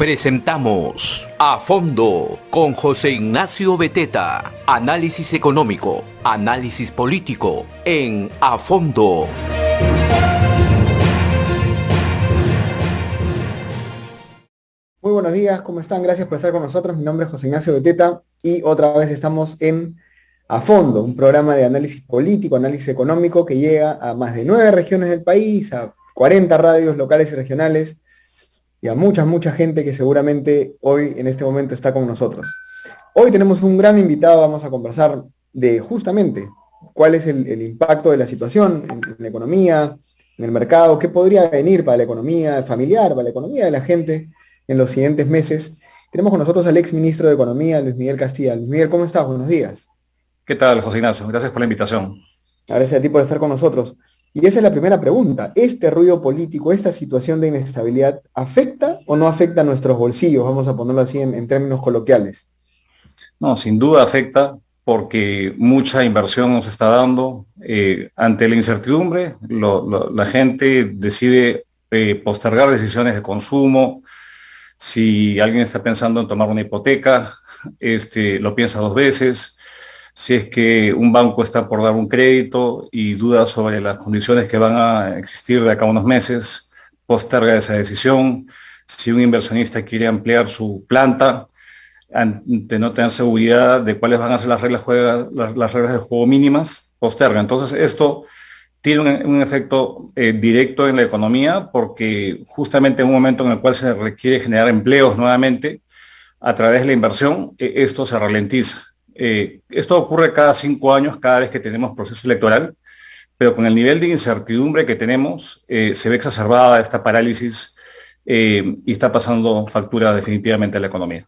Presentamos A Fondo con José Ignacio Beteta. Análisis económico, análisis político en A Fondo. Muy buenos días, ¿cómo están? Gracias por estar con nosotros. Mi nombre es José Ignacio Beteta y otra vez estamos en A Fondo, un programa de análisis político, análisis económico que llega a más de 9 regiones del país, a 40 radios locales y regionales y a mucha gente que seguramente hoy en este momento está con nosotros. Hoy tenemos un gran invitado, vamos a conversar de justamente cuál es el impacto de la situación en la economía, en el mercado, qué podría venir para la economía familiar, para la economía de la gente en los siguientes meses. Tenemos con nosotros al ex ministro de Economía, Luis Miguel Castilla. Luis Miguel, ¿cómo estás? Buenos días. ¿Qué tal, José Ignacio? Gracias por la invitación. Gracias a ti por estar con nosotros. Y esa es la primera pregunta. ¿Este ruido político, esta situación de inestabilidad, afecta o no afecta a nuestros bolsillos? Vamos a ponerlo así en términos coloquiales. No, sin duda afecta porque mucha inversión nos está dando. Ante la incertidumbre, la gente decide postergar decisiones de consumo. Si alguien está pensando en tomar una hipoteca, lo piensa dos veces. Si es que un banco está por dar un crédito y duda sobre las condiciones que van a existir de acá a unos meses, posterga esa decisión. Si un inversionista quiere ampliar su planta, ante no tener seguridad de cuáles van a ser las reglas del juego mínimas, posterga. Entonces esto tiene un efecto directo en la economía porque justamente en un momento en el cual se requiere generar empleos nuevamente a través de la inversión, esto se ralentiza. Esto ocurre cada 5 años, cada vez que tenemos proceso electoral, pero con el nivel de incertidumbre que tenemos, se ve exacerbada esta parálisis y está pasando factura definitivamente a la economía.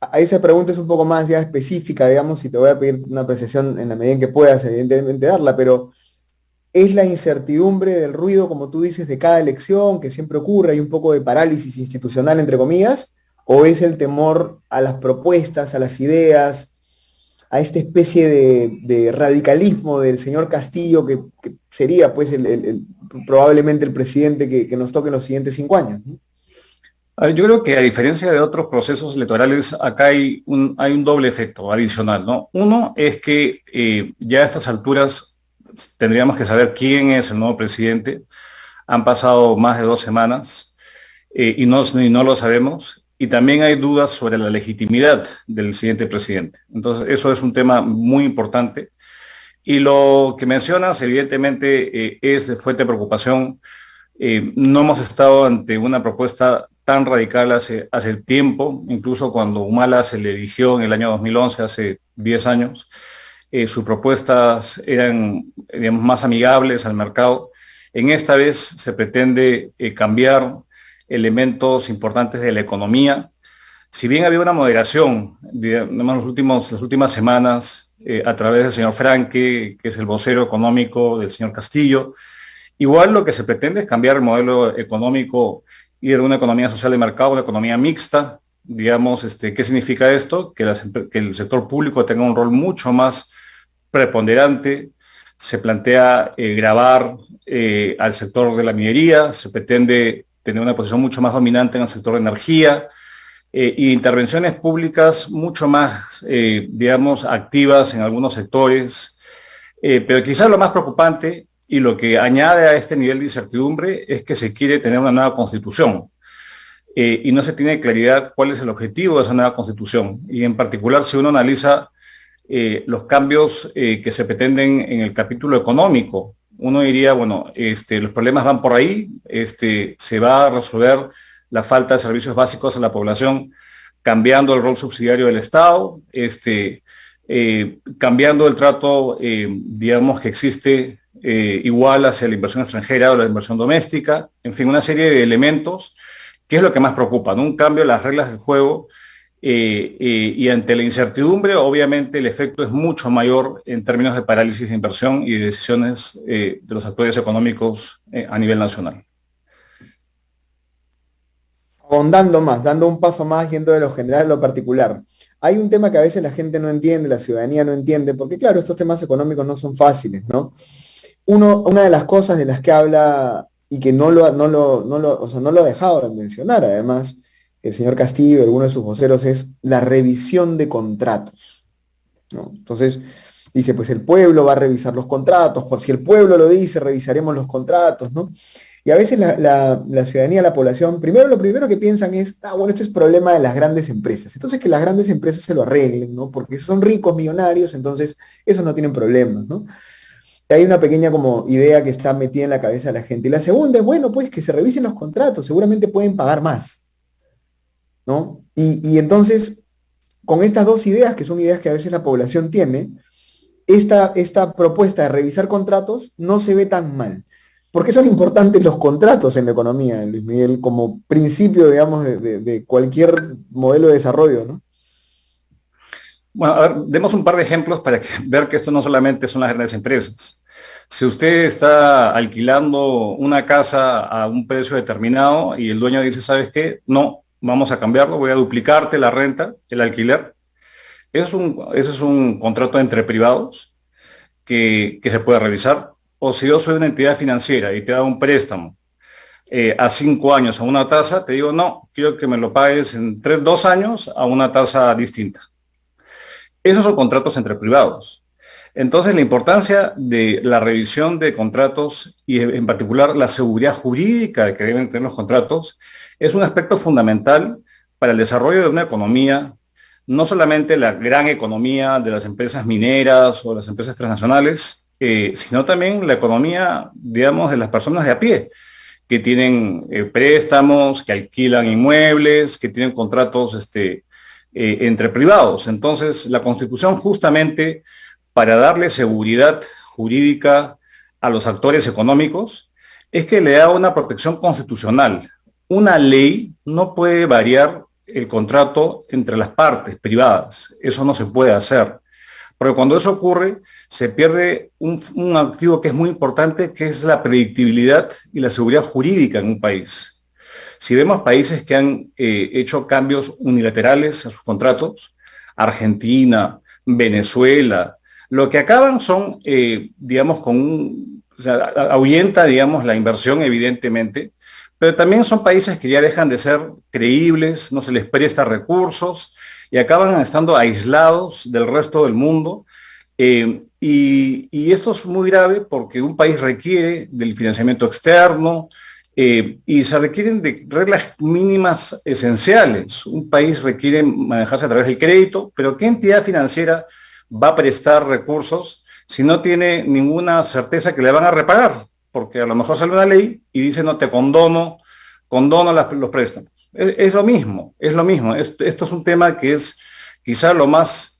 A esa pregunta es un poco más ya específica, digamos, y te voy a pedir una apreciación en la medida en que puedas, evidentemente, darla, pero ¿es la incertidumbre del ruido, como tú dices, de cada elección, que siempre ocurre, hay un poco de parálisis institucional, entre comillas, o es el temor a las propuestas, a las ideas, a esta especie de radicalismo del señor Castillo, que sería pues probablemente el presidente que nos toque en los siguientes 5 años, ¿no? Yo creo que a diferencia de otros procesos electorales, acá hay un doble efecto adicional, ¿no? Uno es que ya a estas alturas tendríamos que saber quién es el nuevo presidente. Han pasado más de 2 semanas y no lo sabemos. Y también hay dudas sobre la legitimidad del siguiente presidente. Entonces, eso es un tema muy importante. Y lo que mencionas, evidentemente, es de fuerte preocupación. No hemos estado ante una propuesta tan radical hace tiempo, incluso cuando Humala se le eligió en el año 2011, hace 10 años, sus propuestas eran, digamos, más amigables al mercado. En esta vez se pretende cambiar elementos importantes de la economía. Si bien había una moderación, digamos, las últimas semanas, a través del señor Franque, que es el vocero económico del señor Castillo, igual lo que se pretende es cambiar el modelo económico y de una economía social de mercado a una economía mixta. Digamos, ¿qué significa esto? Que el sector público tenga un rol mucho más preponderante. Se plantea gravar al sector de la minería, se pretende tener una posición mucho más dominante en el sector de energía y intervenciones públicas mucho más, digamos, activas en algunos sectores. Pero quizás lo más preocupante y lo que añade a este nivel de incertidumbre es que se quiere tener una nueva constitución y no se tiene claridad cuál es el objetivo de esa nueva constitución. Y en particular, si uno analiza los cambios que se pretenden en el capítulo económico, uno diría, bueno, los problemas van por ahí, se va a resolver la falta de servicios básicos a la población cambiando el rol subsidiario del Estado, cambiando el trato, digamos, que existe igual hacia la inversión extranjera o la inversión doméstica, en fin, una serie de elementos que es lo que más preocupa, ¿no? Un cambio de las reglas del juego y ante la incertidumbre, obviamente el efecto es mucho mayor en términos de parálisis de inversión y de decisiones de los actores económicos a nivel nacional. Ahondando más, dando un paso más, yendo de lo general a lo particular. Hay un tema que a veces la gente no entiende, la ciudadanía no entiende, porque claro, estos temas económicos no son fáciles, ¿no? Una de las cosas de las que habla y que o sea, no lo ha dejado de mencionar. Además, el señor Castillo, alguno de sus voceros, es la revisión de contratos, ¿no? Entonces, dice, pues el pueblo va a revisar los contratos, pues si el pueblo lo dice, revisaremos los contratos, ¿no? Y a veces la ciudadanía, la población, lo primero que piensan es, bueno, esto es problema de las grandes empresas. Entonces que las grandes empresas se lo arreglen, ¿no? Porque son ricos, millonarios, entonces esos no tienen problemas, ¿no? Hay una pequeña como idea que está metida en la cabeza de la gente. Y la segunda es, bueno, pues que se revisen los contratos, seguramente pueden pagar más, ¿no? Y entonces, con estas dos ideas, que son ideas que a veces la población tiene, esta propuesta de revisar contratos no se ve tan mal. ¿Por qué son importantes los contratos en la economía, Luis Miguel, como principio, digamos, de cualquier modelo de desarrollo, ¿no? Bueno, a ver, demos un par de ejemplos para ver que esto no solamente son las grandes empresas. Si usted está alquilando una casa a un precio determinado y el dueño dice, ¿sabes qué? No, vamos a cambiarlo, voy a duplicarte la renta, el alquiler. Ese es un contrato entre privados que se puede revisar. O si yo soy una entidad financiera y te da un préstamo a 5 años a una tasa, te digo, no, quiero que me lo pagues en 2 años a una tasa distinta. Esos son contratos entre privados. Entonces, la importancia de la revisión de contratos y en particular la seguridad jurídica que deben tener los contratos es un aspecto fundamental para el desarrollo de una economía, no solamente la gran economía de las empresas mineras o las empresas transnacionales, sino también la economía, digamos, de las personas de a pie, que tienen préstamos, que alquilan inmuebles, que tienen contratos entre privados. Entonces, la Constitución justamente para darle seguridad jurídica a los actores económicos es que le da una protección constitucional. Una ley no puede variar el contrato entre las partes privadas. Eso no se puede hacer. Porque cuando eso ocurre, se pierde un activo que es muy importante, que es la predictibilidad y la seguridad jurídica en un país. Si vemos países que han hecho cambios unilaterales a sus contratos, Argentina, Venezuela, lo que acaban son, digamos, o sea, ahuyenta, digamos, la inversión, evidentemente, pero también son países que ya dejan de ser creíbles, no se les presta recursos y acaban estando aislados del resto del mundo. Y esto es muy grave porque un país requiere del financiamiento externo, y se requieren de reglas mínimas esenciales. Un país requiere manejarse a través del crédito, pero ¿qué entidad financiera va a prestar recursos si no tiene ninguna certeza que le van a repagar? Porque a lo mejor sale una ley y dice, no, te condono los préstamos. Es lo mismo, es lo mismo. Esto es un tema que es quizá lo más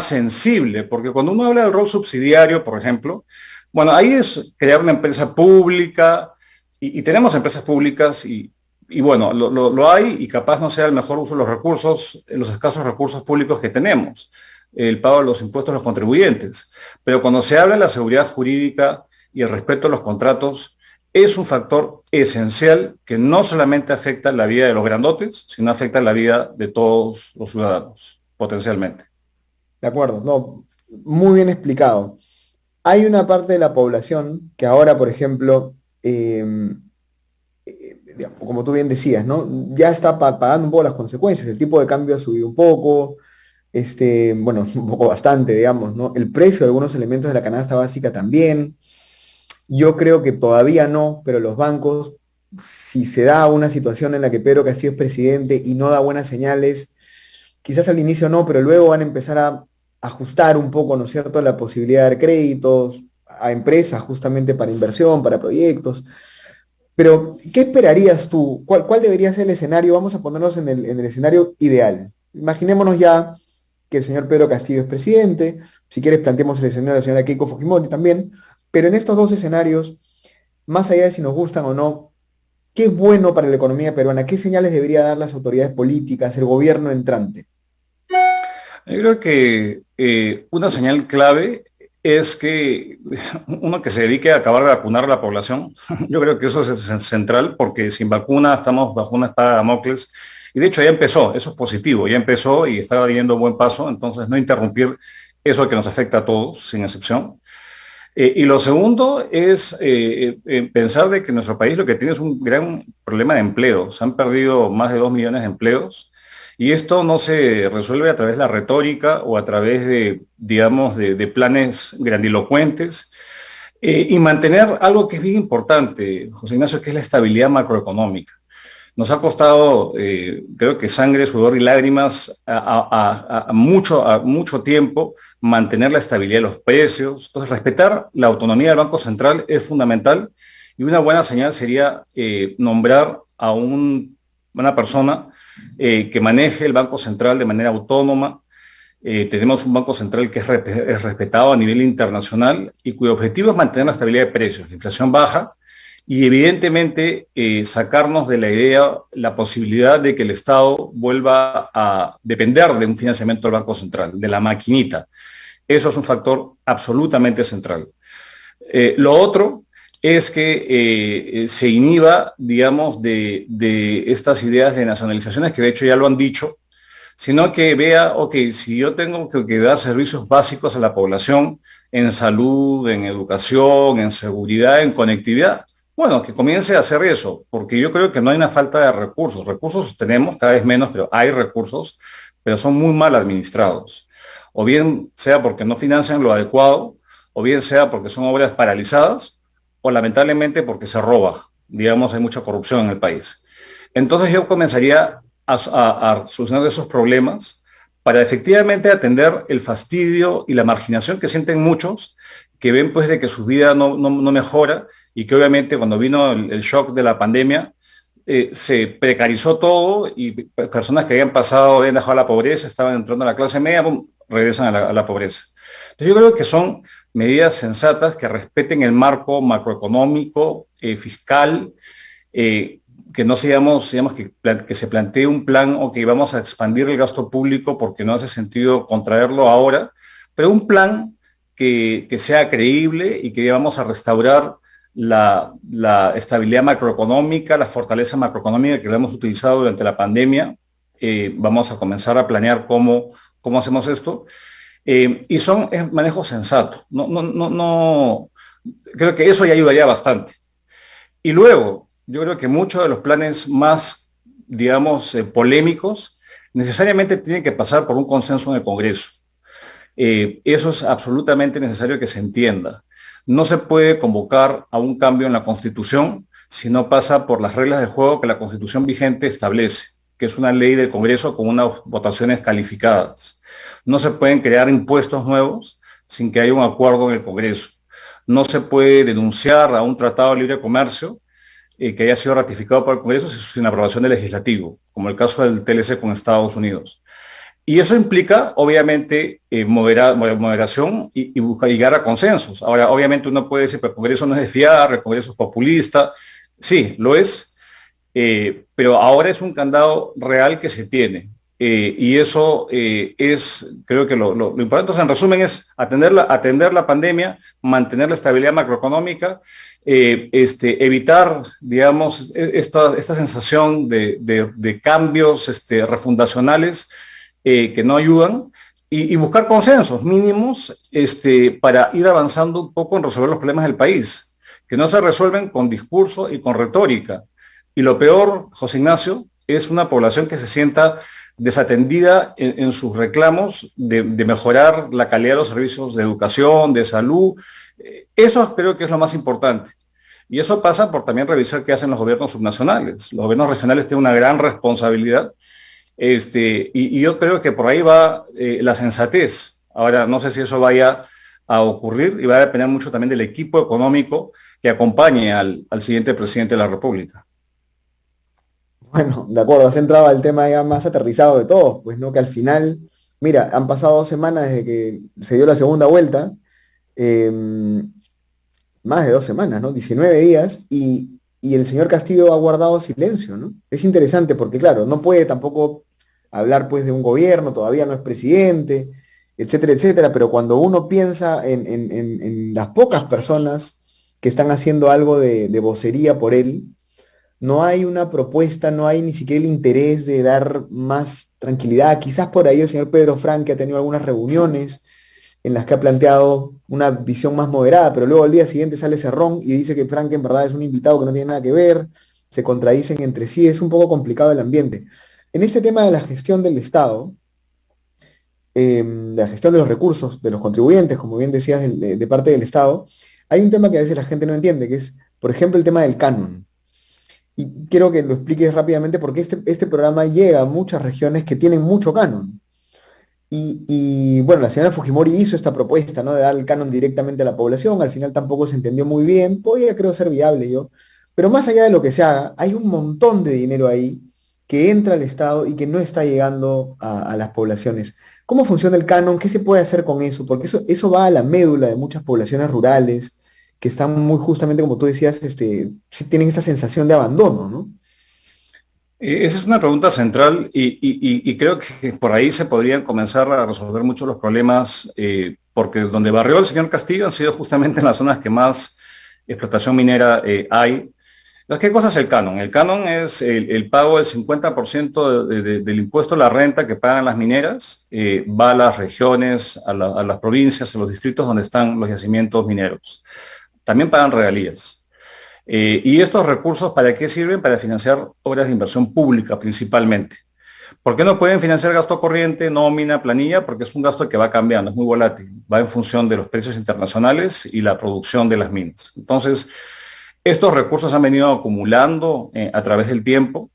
sensible, porque cuando uno habla del rol subsidiario, por ejemplo, bueno, ahí es crear una empresa pública, y tenemos empresas públicas y bueno, lo hay y capaz no sea el mejor uso de los recursos, los escasos recursos públicos que tenemos, el pago de los impuestos a los contribuyentes. Pero cuando se habla de la seguridad jurídica y el respeto a los contratos, es un factor esencial que no solamente afecta la vida de los grandotes, sino afecta la vida de todos los ciudadanos, potencialmente. De acuerdo, no, muy bien explicado. Hay una parte de la población que ahora, por ejemplo, como tú bien decías, ¿no? Ya está pagando un poco las consecuencias. El tipo de cambio ha subido un poco, bueno, un poco bastante, digamos, ¿no? El precio de algunos elementos de la canasta básica también. Yo creo que todavía no, pero los bancos, si se da una situación en la que Pedro Castillo es presidente y no da buenas señales, quizás al inicio no, pero luego van a empezar a ajustar un poco, ¿no es cierto?, la posibilidad de dar créditos a empresas justamente para inversión, para proyectos. Pero, ¿qué esperarías tú? ¿Cuál debería ser el escenario? Vamos a ponernos en el escenario ideal. Imaginémonos ya que el señor Pedro Castillo es presidente, si quieres planteemos el escenario de la señora Keiko Fujimori también, pero en estos dos escenarios, más allá de si nos gustan o no, ¿qué es bueno para la economía peruana? ¿Qué señales debería dar las autoridades políticas, el gobierno entrante? Yo creo que una señal clave es que uno que se dedique a acabar de vacunar a la población, yo creo que eso es central porque sin vacuna estamos bajo una espada de Damocles y de hecho ya empezó, eso es positivo, ya empezó y está yendo buen paso, entonces no interrumpir eso que nos afecta a todos, sin excepción. Y lo segundo es pensar de que nuestro país lo que tiene es un gran problema de empleo. Se han perdido más de 2 millones de empleos y esto no se resuelve a través de la retórica o a través de, digamos, de planes grandilocuentes. Y mantener algo que es bien importante, José Ignacio, que es la estabilidad macroeconómica. Nos ha costado, creo que sangre, sudor y lágrimas a mucho tiempo mantener la estabilidad de los precios. Entonces, respetar la autonomía del Banco Central es fundamental y una buena señal sería nombrar a una persona que maneje el Banco Central de manera autónoma. Tenemos un Banco Central que es respetado a nivel internacional y cuyo objetivo es mantener la estabilidad de precios, la inflación baja, y evidentemente sacarnos de la idea la posibilidad de que el Estado vuelva a depender de un financiamiento del Banco Central, de la maquinita. Eso es un factor absolutamente central. Lo otro es que se inhiba, digamos, de estas ideas de nacionalizaciones, que de hecho ya lo han dicho, sino que vea, ok, si yo tengo que dar servicios básicos a la población en salud, en educación, en seguridad, en conectividad, bueno, que comience a hacer eso, porque yo creo que no hay una falta de recursos. Recursos tenemos cada vez menos, pero hay recursos, pero son muy mal administrados. O bien sea porque no financian lo adecuado, o bien sea porque son obras paralizadas, o lamentablemente porque se roba. Digamos, hay mucha corrupción en el país. Entonces yo comenzaría a solucionar esos problemas para efectivamente atender el fastidio y la marginación que sienten muchos, que ven pues de que su vida no mejora y que obviamente cuando vino el shock de la pandemia se precarizó todo y personas que habían dejado la pobreza, estaban entrando a la clase media, boom, regresan a la pobreza. Entonces yo creo que son medidas sensatas que respeten el marco macroeconómico, fiscal, que no sigamos que se plantee un plan o que vamos a expandir el gasto público porque no hace sentido contraerlo ahora, pero un plan que sea creíble y que vamos a restaurar la estabilidad macroeconómica, la fortaleza macroeconómica que la hemos utilizado durante la pandemia. Vamos a comenzar a planear cómo hacemos esto. Y son manejo sensato. Creo que eso ya ayudaría bastante. Y luego, yo creo que muchos de los planes más, digamos, polémicos, necesariamente tienen que pasar por un consenso en el Congreso. Eso es absolutamente necesario que se entienda. No se puede convocar a un cambio en la Constitución si no pasa por las reglas del juego que la Constitución vigente establece, que es una ley del Congreso con unas votaciones calificadas. No se pueden crear impuestos nuevos sin que haya un acuerdo en el Congreso. No se puede denunciar a un tratado de libre comercio que haya sido ratificado por el Congreso sin aprobación del legislativo, como el caso del TLC con Estados Unidos. Y eso implica, obviamente, moderación y buscar llegar a consensos. Ahora, obviamente uno puede decir que el Congreso no es de fiar, el Congreso es populista. Sí, lo es, pero ahora es un candado real que se tiene. Y eso creo que lo importante, entonces, en resumen, es atender la pandemia, mantener la estabilidad macroeconómica, evitar, digamos, esta sensación de cambios refundacionales que no ayudan, y buscar consensos mínimos para ir avanzando un poco en resolver los problemas del país, que no se resuelven con discurso y con retórica. Y lo peor, José Ignacio, es una población que se sienta desatendida en sus reclamos de mejorar la calidad de los servicios de educación, de salud. Eso creo que es lo más importante. Y eso pasa por también revisar qué hacen los gobiernos subnacionales. Los gobiernos regionales tienen una gran responsabilidad. Y yo creo que por ahí va la sensatez. Ahora, no sé si eso vaya a ocurrir y va a depender mucho también del equipo económico que acompañe al siguiente presidente de la República. Bueno, de acuerdo, has entrado al tema ya más aterrizado de todos, pues no, que al final, mira, han pasado 2 semanas desde que se dio la segunda vuelta, eh, más de 2 semanas, ¿no? 19 días, y el señor Castillo ha guardado silencio, ¿no? Es interesante porque, claro, no puede tampoco hablar pues de un gobierno, todavía no es presidente, etcétera, etcétera, pero cuando uno piensa en las pocas personas que están haciendo algo de vocería por él, no hay una propuesta, no hay ni siquiera el interés de dar más tranquilidad. Quizás por ahí el señor Pedro Frank, que ha tenido algunas reuniones, en las que ha planteado una visión más moderada, pero luego al día siguiente sale Cerrón y dice que Frank en verdad es un invitado que no tiene nada que ver, se contradicen entre sí, es un poco complicado el ambiente. En este tema de la gestión del Estado, de la gestión de los recursos de los contribuyentes, como bien decías, de parte del Estado, hay un tema que a veces la gente no entiende, que es, por ejemplo, el tema del canon. Y quiero que lo expliques rápidamente porque este programa llega a muchas regiones que tienen mucho canon. Bueno, la señora Fujimori hizo esta propuesta, ¿no? De dar el canon directamente a la población, al final tampoco se entendió muy bien, podía creo ser viable yo, pero más allá de lo que se haga, hay un montón de dinero ahí que entra al Estado y que no está llegando a las poblaciones. ¿Cómo funciona el canon? ¿Qué se puede hacer con eso? Porque eso va a la médula de muchas poblaciones rurales que están muy justamente, como tú decías, sí tienen esa sensación de abandono, ¿no? Esa es una pregunta central y creo que por ahí se podrían comenzar a resolver muchos los problemas, porque donde barrió el señor Castillo han sido justamente en las zonas que más explotación minera hay. ¿Qué cosa es el canon? El canon es el pago del 50% del impuesto a la renta que pagan las mineras, va a las regiones, a las provincias, a los distritos donde están los yacimientos mineros. También pagan regalías. ¿Y estos recursos para qué sirven? Para financiar obras de inversión pública principalmente. ¿Por qué no pueden financiar gasto corriente, nómina, planilla? Porque es un gasto que va cambiando, es muy volátil, va en función de los precios internacionales y la producción de las minas. Entonces, estos recursos han venido acumulando a través del tiempo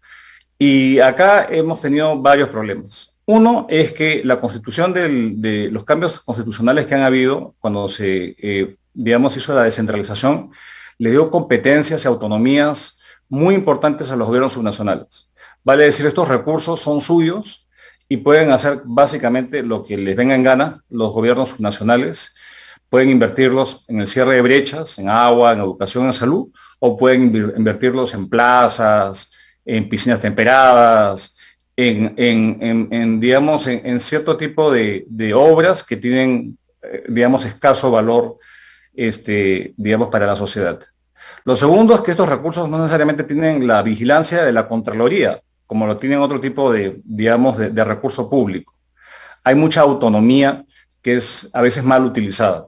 y acá hemos tenido varios problemas. Uno es que la constitución de los cambios constitucionales que han habido cuando se, digamos, hizo la descentralización, le dio competencias y autonomías muy importantes a los gobiernos subnacionales. Vale decir, estos recursos son suyos y pueden hacer básicamente lo que les venga en gana los gobiernos subnacionales. Pueden invertirlos en el cierre de brechas, en agua, en educación, en salud, o pueden invertirlos en plazas, en piscinas temperadas, digamos, en cierto tipo de obras que tienen, digamos, escaso valor, digamos, para la sociedad. Lo segundo es que estos recursos no necesariamente tienen la vigilancia de la Contraloría, como lo tienen otro tipo de, digamos, de recurso público. Hay mucha autonomía que es a veces mal utilizada.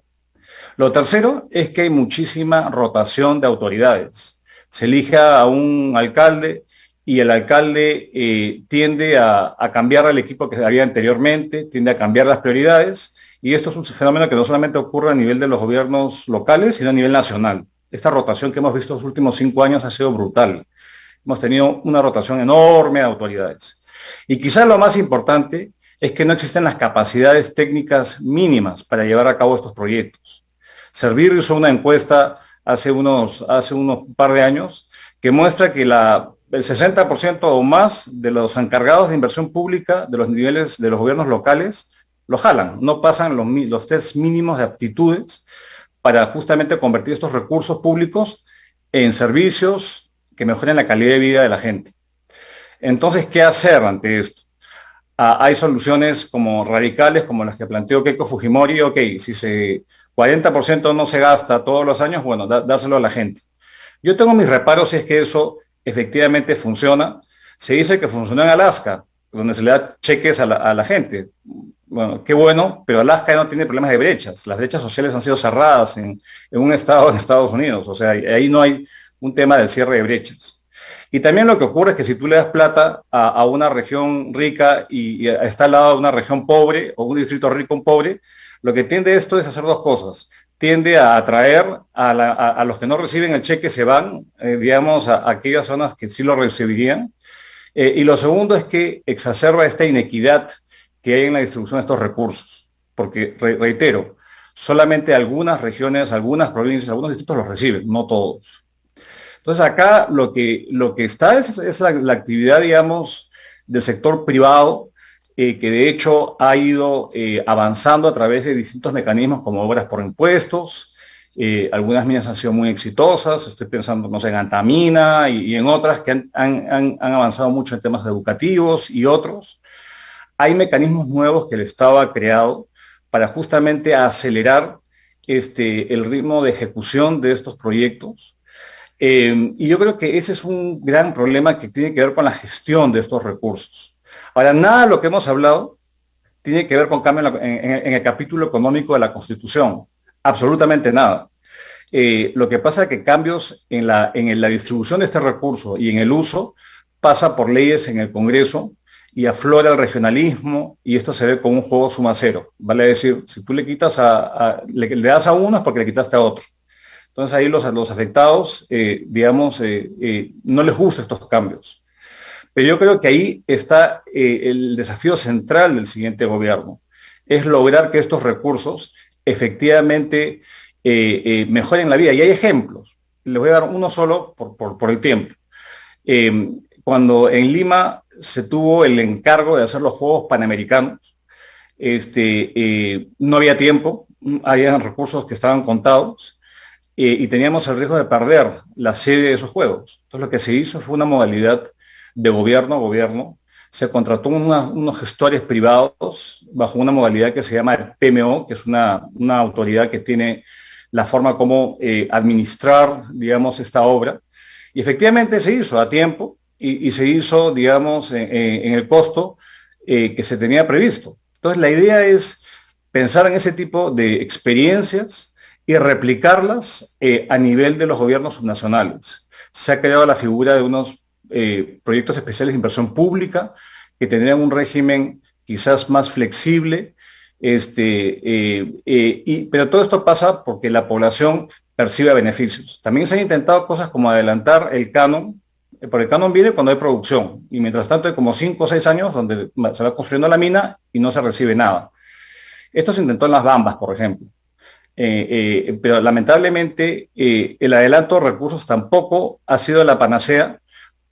Lo tercero es que hay muchísima rotación de autoridades. Se elige a un alcalde y el alcalde tiende a cambiar al equipo que había anteriormente, tiende a cambiar las prioridades, y esto es un fenómeno que no solamente ocurre a nivel de los gobiernos locales, sino a nivel nacional. Esta rotación que hemos visto los últimos 5 años ha sido brutal. Hemos tenido una rotación enorme de autoridades. Y quizás lo más importante es que no existen las capacidades técnicas mínimas para llevar a cabo estos proyectos. Servir hizo una encuesta hace unos par de años que muestra que el 60% o más de los encargados de inversión pública de los niveles de los gobiernos locales lo jalan, no pasan los test mínimos de aptitudes para justamente convertir estos recursos públicos en servicios que mejoren la calidad de vida de la gente. Entonces, ¿qué hacer ante esto? Hay soluciones como radicales, como las que planteó Keiko Fujimori. Ok, si 40% no se gasta todos los años, bueno, dárselo a la gente. Yo tengo mis reparos si es que eso efectivamente funciona. Se dice que funcionó en Alaska, donde se le da cheques a la gente. Bueno, qué bueno, pero Alaska no tiene problemas de brechas. Las brechas sociales han sido cerradas en un estado de Estados Unidos. O sea, ahí no hay un tema del cierre de brechas. Y también lo que ocurre es que si tú le das plata a una región rica y está al lado de una región pobre o un distrito rico, un pobre, lo que tiende esto es hacer dos cosas. Tiende a atraer a los que no reciben el cheque, se van, digamos, a aquellas zonas que sí lo recibirían. Y lo segundo es que exacerba esta inequidad que hay en la distribución de estos recursos. Porque, reitero, solamente algunas regiones, algunas provincias, algunos distritos los reciben, no todos. Entonces acá lo que está es la actividad, digamos, del sector privado, que de hecho ha ido avanzando a través de distintos mecanismos como obras por impuestos. Algunas minas han sido muy exitosas, estoy pensando, no sé, en Antamina y en otras que han avanzado mucho en temas educativos y otros. Hay mecanismos nuevos que el Estado ha creado para justamente acelerar el ritmo de ejecución de estos proyectos. Y yo creo que ese es un gran problema que tiene que ver con la gestión de estos recursos. Ahora, nada de lo que hemos hablado tiene que ver con cambio en el capítulo económico de la Constitución? Absolutamente nada. Lo que pasa es que cambios en la distribución de este recurso y en el uso pasa por leyes en el Congreso y aflora el regionalismo y esto se ve como un juego suma cero. Vale decir, si tú le quitas le das a uno es porque le quitaste a otro. Entonces ahí los afectados, no les gustan estos cambios. Pero yo creo que ahí está el desafío central del siguiente gobierno, es lograr que estos recursos efectivamente mejoren la vida. Y hay ejemplos. Les voy a dar uno solo por el tiempo. Cuando en Lima se tuvo el encargo de hacer los Juegos Panamericanos, no había tiempo, había recursos que estaban contados y teníamos el riesgo de perder la sede de esos Juegos. Entonces lo que se hizo fue una modalidad de gobierno a gobierno. Se contrató unos gestores privados bajo una modalidad que se llama el PMO, que es una autoridad que tiene la forma como administrar, digamos, esta obra. Y efectivamente se hizo a tiempo y se hizo, digamos, en el costo que se tenía previsto. Entonces la idea es pensar en ese tipo de experiencias y replicarlas a nivel de los gobiernos subnacionales. Se ha creado la figura de unos proyectos especiales de inversión pública que tendrían un régimen quizás más flexible, pero todo esto pasa porque la población percibe beneficios. También se han intentado cosas como adelantar el canon, porque el canon viene cuando hay producción, y mientras tanto hay como 5 o 6 años donde se va construyendo la mina y no se recibe nada. Esto se intentó en Las Bambas, por ejemplo. Pero lamentablemente el adelanto de recursos tampoco ha sido la panacea,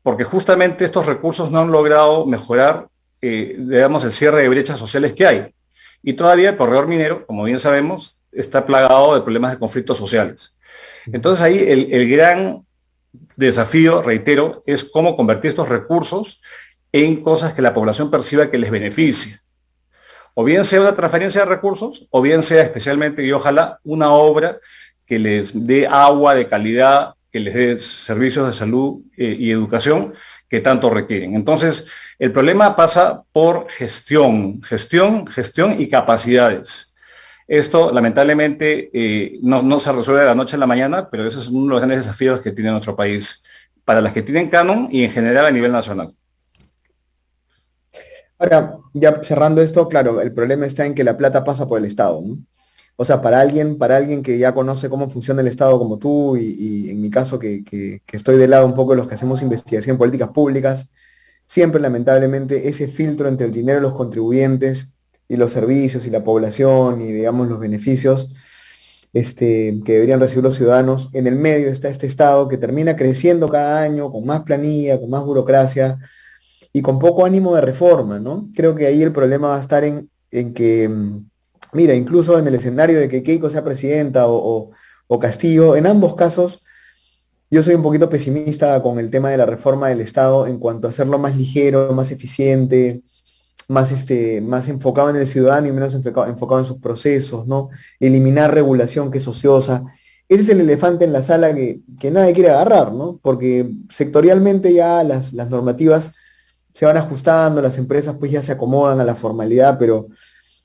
porque justamente estos recursos no han logrado mejorar, digamos, el cierre de brechas sociales que hay. Y todavía el corredor minero, como bien sabemos, está plagado de problemas de conflictos sociales. Entonces ahí el gran desafío, reitero, es cómo convertir estos recursos en cosas que la población perciba que les beneficie. O bien sea una transferencia de recursos, o bien sea especialmente y ojalá una obra que les dé agua de calidad, que les dé servicios de salud y educación que tanto requieren. Entonces, el problema pasa por gestión y capacidades. Esto, lamentablemente, no se resuelve de la noche a la mañana, pero ese es uno de los grandes desafíos que tiene nuestro país, para las que tienen canon y en general a nivel nacional. Ahora, ya cerrando esto, claro, el problema está en que la plata pasa por el Estado, ¿no? O sea, para alguien que ya conoce cómo funciona el Estado como tú y en mi caso que estoy del lado un poco de los que hacemos investigación en políticas públicas, siempre lamentablemente ese filtro entre el dinero de los contribuyentes y los servicios y la población y digamos los beneficios que deberían recibir los ciudadanos, en el medio está este Estado que termina creciendo cada año con más planilla, con más burocracia y con poco ánimo de reforma, ¿no? Creo que ahí el problema va a estar en que mira, incluso en el escenario de que Keiko sea presidenta o Castillo, en ambos casos yo soy un poquito pesimista con el tema de la reforma del Estado en cuanto a hacerlo más ligero, más eficiente, más enfocado en el ciudadano y menos enfocado en sus procesos, ¿no? Eliminar regulación que es ociosa. Ese es el elefante en la sala que nadie quiere agarrar, ¿no? Porque sectorialmente ya las normativas se van ajustando, las empresas pues ya se acomodan a la formalidad, pero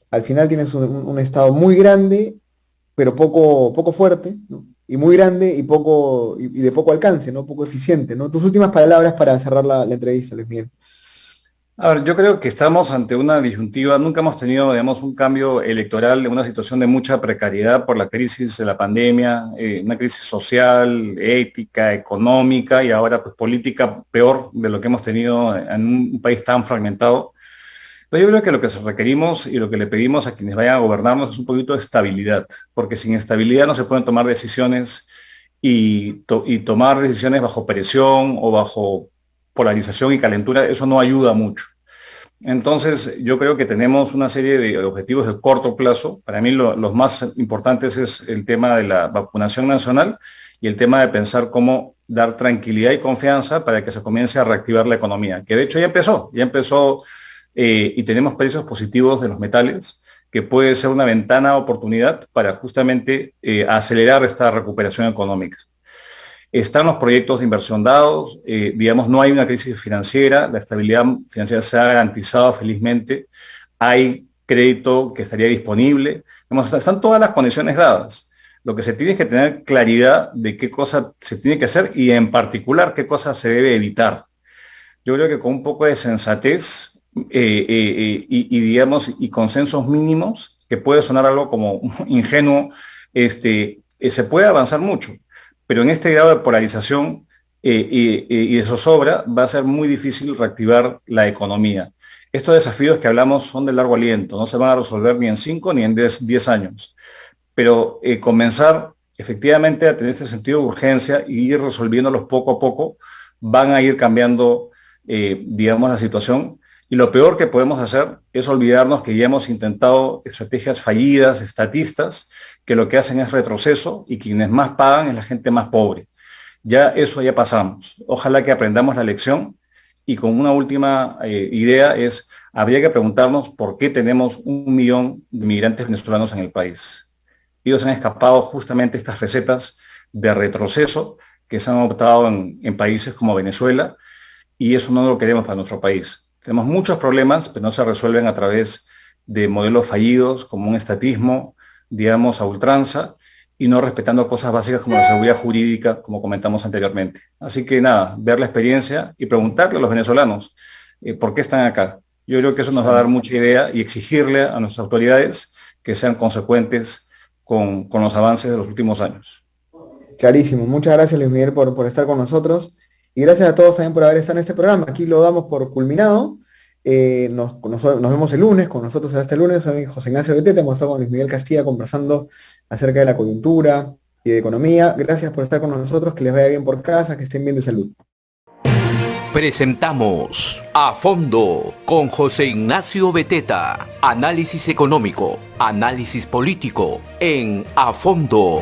al final tienes un Estado muy grande, pero poco fuerte, ¿no? Y muy grande y de poco alcance, ¿no? Poco eficiente, ¿no? Tus últimas palabras para cerrar la entrevista, Luis Miguel. A ver, yo creo que estamos ante una disyuntiva. Nunca hemos tenido, digamos, un cambio electoral en una situación de mucha precariedad por la crisis de la pandemia, una crisis social, ética, económica y ahora pues política peor de lo que hemos tenido en un país tan fragmentado. Pero yo creo que lo que requerimos y lo que le pedimos a quienes vayan a gobernarnos es un poquito de estabilidad, porque sin estabilidad no se pueden tomar decisiones y tomar decisiones bajo presión o bajo polarización y calentura, eso no ayuda mucho. Entonces, yo creo que tenemos una serie de objetivos de corto plazo. Para mí los más importantes es el tema de la vacunación nacional y el tema de pensar cómo dar tranquilidad y confianza para que se comience a reactivar la economía, que de hecho ya empezó y tenemos precios positivos de los metales, que puede ser una ventana de oportunidad para justamente acelerar esta recuperación económica. Están los proyectos de inversión dados, digamos, no hay una crisis financiera, la estabilidad financiera se ha garantizado felizmente, hay crédito que estaría disponible. Están todas las condiciones dadas. Lo que se tiene es que tener claridad de qué cosa se tiene que hacer y en particular qué cosa se debe evitar. Yo creo que con un poco de sensatez digamos, y consensos mínimos, que puede sonar algo como ingenuo, se puede avanzar mucho. Pero en este grado de polarización y de zozobra va a ser muy difícil reactivar la economía. Estos desafíos que hablamos son de largo aliento, no se van a resolver ni en 5 ni en 10 años. Pero comenzar efectivamente a tener ese sentido de urgencia y ir resolviéndolos poco a poco, van a ir cambiando, digamos, la situación. Y lo peor que podemos hacer es olvidarnos que ya hemos intentado estrategias fallidas, estatistas, que lo que hacen es retroceso y quienes más pagan es la gente más pobre. Ya eso ya pasamos. Ojalá que aprendamos la lección y con una última idea es, habría que preguntarnos por qué tenemos 1 millón de migrantes venezolanos en el país. Ellos han escapado justamente estas recetas de retroceso que se han optado en países como Venezuela y eso no lo queremos para nuestro país. Tenemos muchos problemas, pero no se resuelven a través de modelos fallidos como un estatismo, digamos, a ultranza y no respetando cosas básicas como la seguridad jurídica, como comentamos anteriormente. Así que nada, ver la experiencia y preguntarle a los venezolanos por qué están acá. Yo creo que eso nos va a dar mucha idea y exigirle a nuestras autoridades que sean consecuentes con los avances de los últimos años. Clarísimo. Muchas gracias, Luis Miguel, por estar con nosotros. Y gracias a todos también por haber estado en este programa. Aquí lo damos por culminado. Nos vemos el lunes. Con nosotros será este lunes. Soy José Ignacio Beteta. Hemos estado con Luis Miguel Castilla conversando acerca de la coyuntura y de economía. Gracias por estar con nosotros. Que les vaya bien por casa. Que estén bien de salud. Presentamos A Fondo con José Ignacio Beteta. Análisis económico, análisis político en A Fondo.